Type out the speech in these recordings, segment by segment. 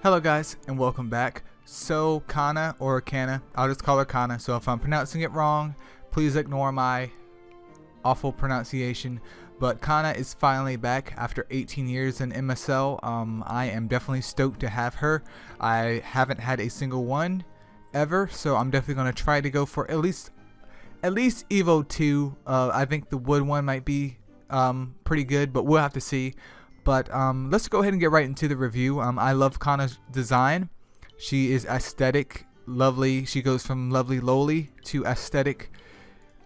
Hello guys and welcome back. So Canna or Canna, I'll just call her Canna, so if I'm pronouncing it wrong, please ignore my awful pronunciation. But Canna is finally back after 18 years in MSL. I am definitely stoked to have her. I haven't had a single one ever, so I'm definitely going to try to go for at least Evo 2. I think the wood one might be pretty good, but we'll have to see. But let's go ahead and get right into the review. I love Canna's design. She is aesthetic, lovely. She goes from lovely lowly to aesthetic,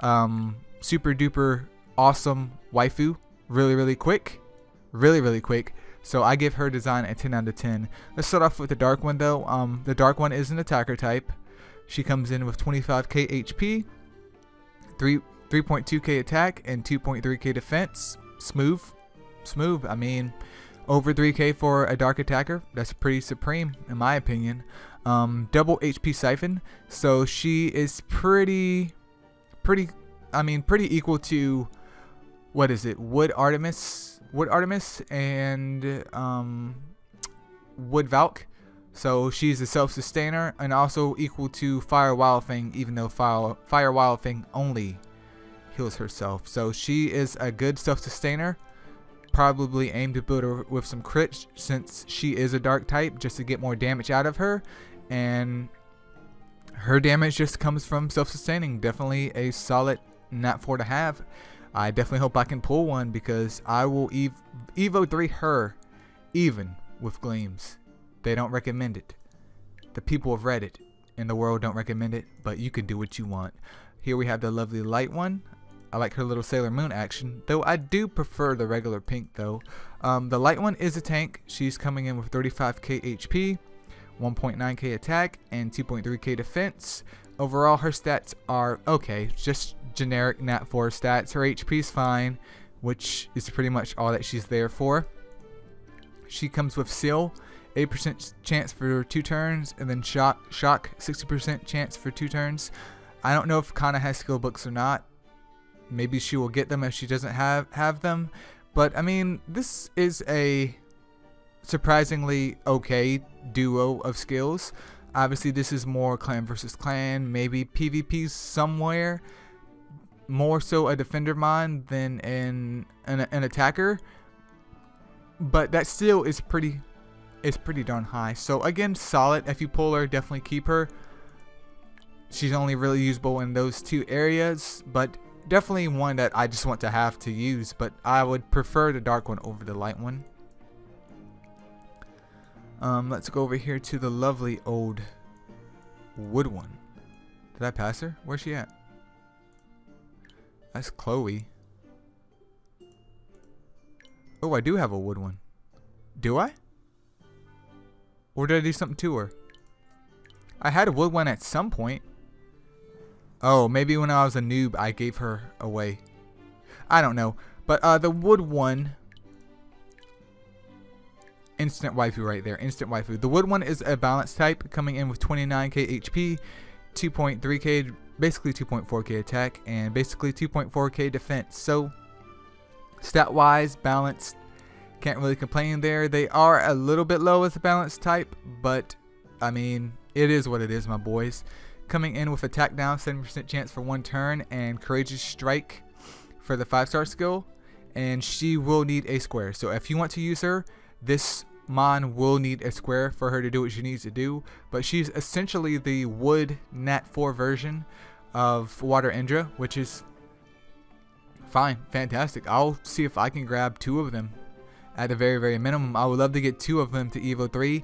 super duper awesome waifu. Really quick. Really quick. So I give her design a 10 out of 10. Let's start off with the dark one though. The dark one is an attacker type. She comes in with 25k HP, 3.2k attack, and 2.3k defense. Smooth. I mean, over 3k for a dark attacker, that's pretty supreme in my opinion. Double HP siphon, so she is pretty equal to, what is it, Wood Artemis and Wood Valk. So she's a self-sustainer and also equal to Fire Wild Thing, even though Fire Wild Thing only heals herself. So she is a good self-sustainer. Probably aim to build her with some crits since she is a dark type, just to get more damage out of her, and her damage just comes from self-sustaining. Definitely a solid nat 4 to have. I definitely hope I can pull one because I will Evo 3 her even with gleams. They don't recommend it. The people of Reddit in the world don't recommend it, but you can do what you want. Here we have the lovely light one. I like her little Sailor Moon action, though I do prefer the regular pink though. The light one is a tank. She's coming in with 35k HP, 1.9k attack, and 2.3k defense. Overall, her stats are okay, just generic nat 4 stats. Her HP is fine, which is pretty much all that she's there for. She comes with Seal, 8% chance for 2 turns, and then Shock, 60% chance for 2 turns. I don't know if Canna has skill books or not. Maybe she will get them if she doesn't have them. But I mean, this is a surprisingly okay duo of skills. Obviously this is more clan versus clan, maybe PvP somewhere. More so a defender mod than an attacker. But that still is pretty darn high. So again, solid. If you pull her, definitely keep her. She's only really usable in those 2 areas, but definitely one that I just want to have to use, but I would prefer the dark one over the light one. Let's go over here to the lovely old wood one. Did I pass her? Where's she at? That's Chloe. Oh, I do have a wood one. Do I? Or did I do something to her? I had a wood one at some point. Oh, maybe when I was a noob, I gave her away. I don't know. But the wood one, instant waifu right there. Instant waifu. The wood one is a balanced type, coming in with 29k HP, 2.3k, basically 2.4k attack, and basically 2.4k defense. So, stat-wise, balanced. Can't really complain there. They are a little bit low as a balanced type, but I mean, it is what it is, my boys. Coming in with attack down, 70% chance for 1 turn, and courageous strike for the 5-star skill, and she will need a square. So if you want to use her, this mon will need a square for her to do what she needs to do. But she's essentially the wood nat 4 version of Water Indra, which is fine, fantastic. I'll see if I can grab 2 of them at the very minimum. I would love to get 2 of them to Evo 3.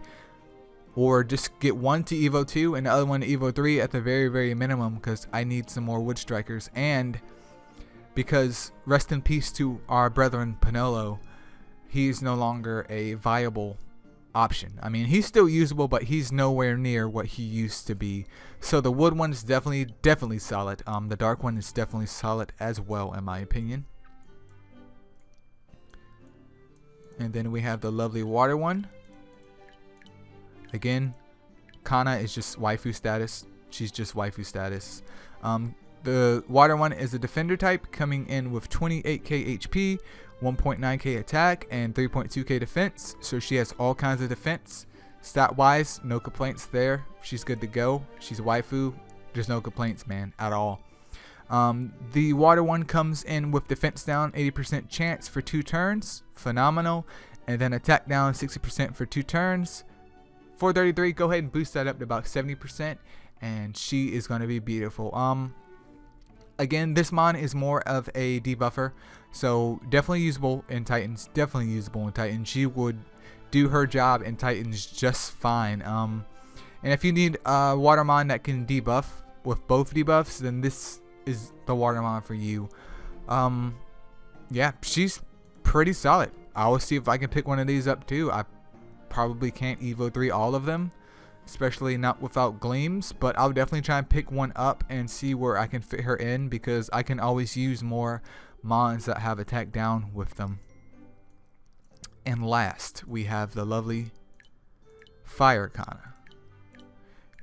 Or just get 1 to Evo 2 and the other one to Evo 3 at the very minimum, because I need some more wood strikers. And because rest in peace to our brethren Panolo, he's no longer a viable option. I mean, he's still usable, but he's nowhere near what he used to be. So the wood one is definitely solid. The dark one is definitely solid as well, in my opinion. And then we have the lovely water one. Again, Canna is just waifu status. She's just waifu status. The water one is a defender type, coming in with 28k HP, 1.9k attack, and 3.2k defense. So she has all kinds of defense. Stat wise, no complaints there. She's good to go. She's a waifu. There's no complaints, man, at all. The water one comes in with defense down 80% chance for 2 turns. Phenomenal. And then attack down 60% for 2 turns. 433, go ahead and boost that up to about 70%. And she is going to be beautiful. Again, this mon is more of a debuffer. So definitely usable in Titans. Definitely usable in Titans. She would do her job in Titans just fine. And if you need a Waterone that can debuff with both debuffs, then this is the Waterone for you. Yeah, she's pretty solid. I will see if I can pick one of these up too. I probably can't Evo 3 all of them, especially not without gleams, but I'll definitely try and pick one up and see where I can fit her in, because I can always use more mons that have attack down with them. And last, we have the lovely Fireone,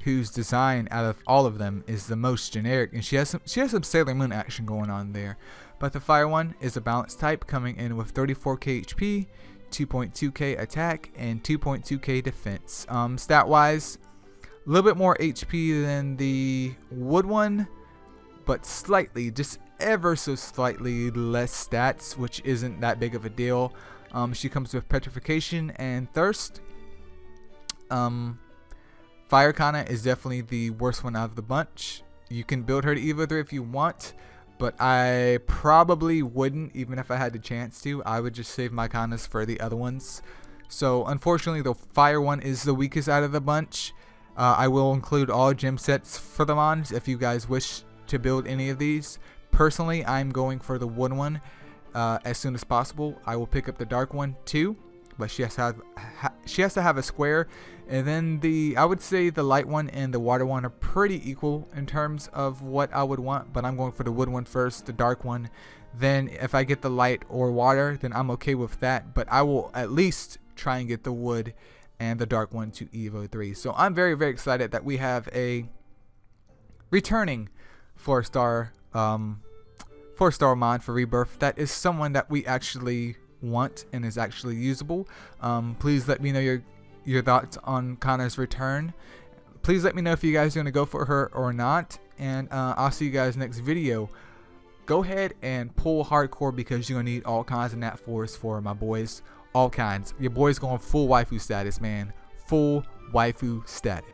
whose design out of all of them is the most generic, and she has some Sailor Moon action going on there. But the Fireone is a balanced type, coming in with 34k HP, 2.2k attack, and 2.2k defense. Stat wise, a little bit more HP than the Wood one, but slightly, just ever so slightly less stats, which isn't that big of a deal. She comes with Petrification and Thirst. Fireone is definitely the worst one out of the bunch. You can build her to Evo 3 if you want, but I probably wouldn't, even if I had the chance to. I would just save my Cannas for the other ones. So unfortunately, the Fire one is the weakest out of the bunch. I will include all gem sets for the mons if you guys wish to build any of these. Personally, I'm going for the Wood one as soon as possible. I will pick up the Dark one too, but she has to have a square. And then I would say the Light one and the Water one are pretty equal in terms of what I would want, but I'm going for the Wood one first, the Dark one. Then if I get the Light or Water, then I'm okay with that, but I will at least try and get the Wood and the Dark one to Evo 3. So I'm very, very excited that we have a returning 4-star mod for Rebirth that is someone that we actually want and is actually usable. Please let me know your thoughts on Canna's return. Please let me know if you guys are going to go for her or not, and I'll see you guys next video. Go ahead and pull hardcore, because you're going to need all kinds of nat 4s for my boys. All kinds. Your boy's going full waifu status, man. Full waifu status.